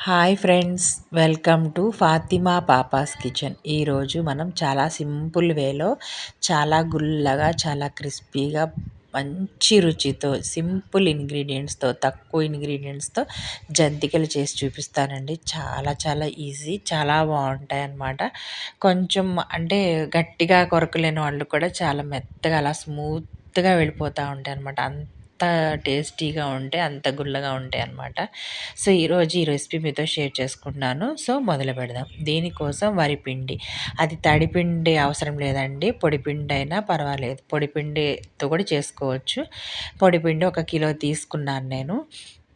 Hi friends, welcome to Fatima పాపాస్ kitchen. ఈరోజు మనం చాలా సింపుల్ వేలో చాలా గుల్లగా, చాలా క్రిస్పీగా, మంచి రుచితో, సింపుల్ ఇంగ్రీడియంట్స్తో, తక్కువ ఇంగ్రీడియంట్స్తో జంతికలు చేసి చూపిస్తానండి. చాలా చాలా ఈజీ, చాలా బాగుంటాయి అన్నమాట. కొంచెం అంటే గట్టిగా కొరకలేని వాళ్ళు కూడా చాలా మెత్తగా అలా స్మూత్గా వెళ్ళిపోతూ ఉంటాయి అన్నమాట. అంత టేస్టీగా ఉంటాయి, అంత గుల్లగా ఉంటాయి అన్నమాట. సో ఈరోజు ఈ రెసిపీ మీతో షేర్ చేసుకుంటున్నాను. సో మొదలు పెడదాం. దీనికోసం వరిపిండి, అది తడిపిండి అవసరం లేదండి, పొడిపిండి అయినా పర్వాలేదు, పొడిపిండితో కూడా చేసుకోవచ్చు. పొడిపిండి 1 కిలో తీసుకున్నాను నేను.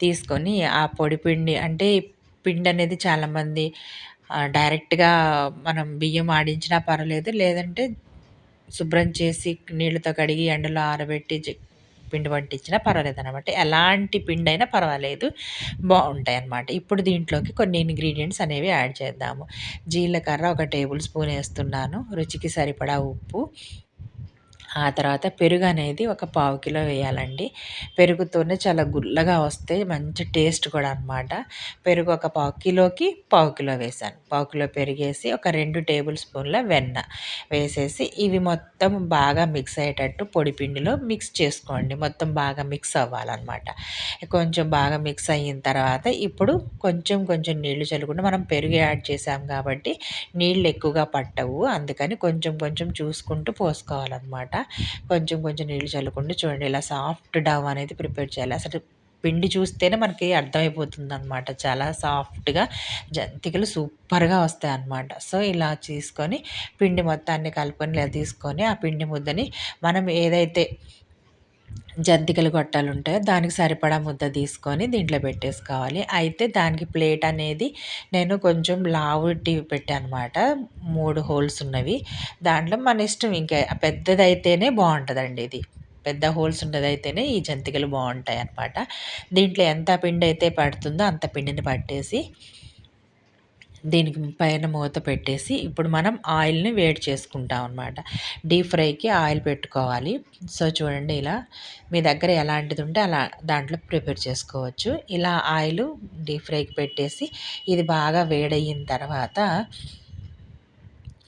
తీసుకొని ఆ పొడిపిండి అంటే పిండి అనేది చాలామంది డైరెక్ట్గా మనం బియ్యం ఆడించినా పర్వాలేదు, లేదంటే శుభ్రం చేసి నీళ్ళతో కడిగి ఎండలో ఆరబెట్టి పిండి పట్టించినా పర్వాలేదనమాట. ఎలాంటి పిండైనా పర్వాలేదు, బావుంటాయన్నమాట. ఇప్పుడు దీంట్లోకి కొన్ని ఇంగ్రీడియంట్స్ అనేవి యాడ్ చేద్దాము. జీలకర్ర 1 టేబుల్ స్పూన్ ఏస్తున్నాను. రుచికి సరిపడా ఉప్పు, ఆ తర్వాత పెరుగనేది ఒక పావు కిలో వేయాలండి. పెరుగుతోనే చాలా గుల్లగా వస్తాయి, మంచి టేస్ట్ కూడా అనమాట. పెరుగు ఒక పావు కిలోకి పావు కిలో వేశాను. పావు కిలో పెరిగేసి ఒక 2 టేబుల్ స్పూన్ల వెన్న వేసేసి ఇవి మొత్తం బాగా మిక్స్ అయ్యేటట్టు పొడి పిండిలో మిక్స్ చేసుకోండి. మొత్తం బాగా మిక్స్ అవ్వాలన్నమాట. కొంచెం బాగా మిక్స్ అయిన తర్వాత ఇప్పుడు కొంచెం కొంచెం నీళ్లు చల్లుకుంటూ, మనం పెరుగు యాడ్ చేసాం కాబట్టి నీళ్ళు ఎక్కువగా పట్టవు, అందుకని కొంచెం కొంచెం చూసుకుంటూ పోసుకోవాలన్నమాట. కొంచెం కొంచెం నీళ్ళు చల్లుకుంటూ చూడండి, ఇలా సాఫ్ట్ డవ్ అనేది ప్రిపేర్ చేయాలి. అసలు పిండి చూస్తేనే మనకి అర్థమైపోతుందనమాట. చాలా సాఫ్ట్‌గా జంతికలు సూపర్‌గా వస్తాయన్నమాట. సో, ఇలా తీసుకొని పిండి మొత్తాన్ని కలుపుకొని ఇలా తీసుకొని ఆ పిండి ముద్దని మనం ఏదైతే జంతికలు గొట్టాలుంటాయో దానికి సరిపడా ముద్ద తీసుకొని దీంట్లో పెట్టేసుకోవాలి. అయితే దానికి ప్లేట్ అనేది నేను కొంచెం లావుటివి పెట్టానమాట. 3 హోల్స్ ఉన్నవి. దాంట్లో మన ఇష్టం, ఇంకా పెద్దదైతేనే బావుంటదండి ఇది. పెద్ద హోల్స్ ఉన్నదైతేనే ఈ జంతికలు బావుంటాయన్నమాట. దీంట్లో ఎంత పిండైతే పడుతుందో అంత పిండిని పట్టేసి దీనికి పైన మూత పెట్టేసి ఇప్పుడు మనం ఆయిల్‌ని వేడి చేసుకుంటాం అనమాట. డీప్ ఫ్రైకి ఆయిల్ పెట్టుకోవాలి. సో, చూడండి ఇలా మీ దగ్గర ఎలాంటిది ఉంటే అలా దాంట్లో ప్రిపేర్ చేసుకోవచ్చు. ఇలా ఆయిలు డీప్ ఫ్రైకి పెట్టేసి ఇది బాగా వేడయిన తర్వాత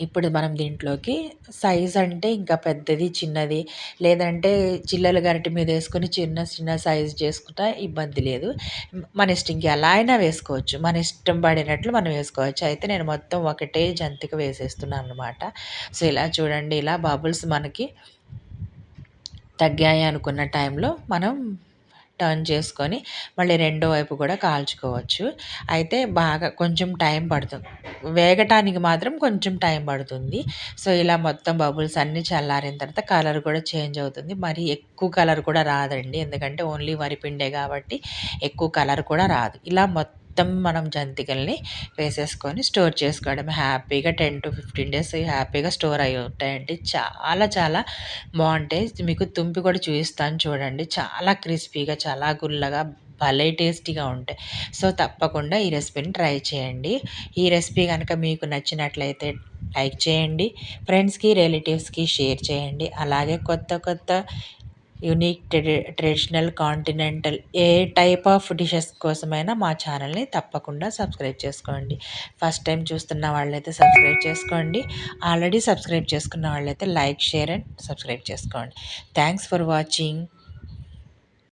ఇప్పుడు మనం దీంట్లోకి సైజ్ అంటే ఇంకా పెద్దది, చిన్నది, లేదంటే చిల్లల గరిటె మీద వేసుకొని చిన్న చిన్న సైజ్ చేసుకున్నా ఇబ్బంది లేదు. మన ఇష్టం, ఇంక ఎలా అయినా వేసుకోవచ్చు. మన ఇష్టం పడినట్లు మనం వేసుకోవచ్చు. అయితే నేను మొత్తం ఒకటే జంతిక వేసేస్తున్నాను అనమాట. సో, ఇలా చూడండి, ఇలా బబుల్స్ మనకి తగ్గాయి అనుకున్న టైంలో మనం టర్న్ చేసుకొని మళ్ళీ రెండో వైపు కూడా కాల్చుకోవచ్చు. అయితే బాగా కొంచెం టైం పడుతుంది. వేగటానికి మాత్రం కొంచెం టైం పడుతుంది. సో, ఇలా మొత్తం బబుల్స్ అన్నీ చల్లారిన తర్వాత కలర్ కూడా చేంజ్ అవుతుంది. మరి ఎక్కువ కలర్ కూడా రాదండి, ఎందుకంటే ఓన్లీ వరిపిండే కాబట్టి ఎక్కువ కలర్ కూడా రాదు. ఇలా మొత్తం మనం జంతికల్ని వేసేసుకొని స్టోర్ చేసుకోవడం. హ్యాపీగా 10-15 డేస్ హ్యాపీగా స్టోర్ అయ్యి ఉంటాయండి. చాలా చాలా బావుంటాయి. మీకు తుంపి కూడా చూపిస్తాను చూడండి. చాలా క్రిస్పీగా, చాలా గుల్లగా, భలే టేస్టీగా ఉంటాయి. సో, తప్పకుండా ఈ రెసిపీని ట్రై చేయండి. ఈ రెసిపీ గనక మీకు నచ్చినట్లయితే లైక్ చేయండి. ఫ్రెండ్స్‌కి, రిలేటివ్స్‌కి షేర్ చేయండి. అలాగే కొత్త కొత్త unique traditional, continental A type of dishes కోసమైనా మా ఛానల్‌ని తప్పకుండా సబ్స్క్రైబ్ చేసుకోండి. ఫస్ట్ టైం చూస్తున్న వాళ్ళైతే సబ్స్క్రైబ్ చేసుకోండి. ఆల్రెడీ సబ్స్క్రైబ్ చేసుకున్న వాళ్ళైతే లైక్, షేర్ అండ్ సబ్స్క్రైబ్ చేసుకోండి. Thanks for watching.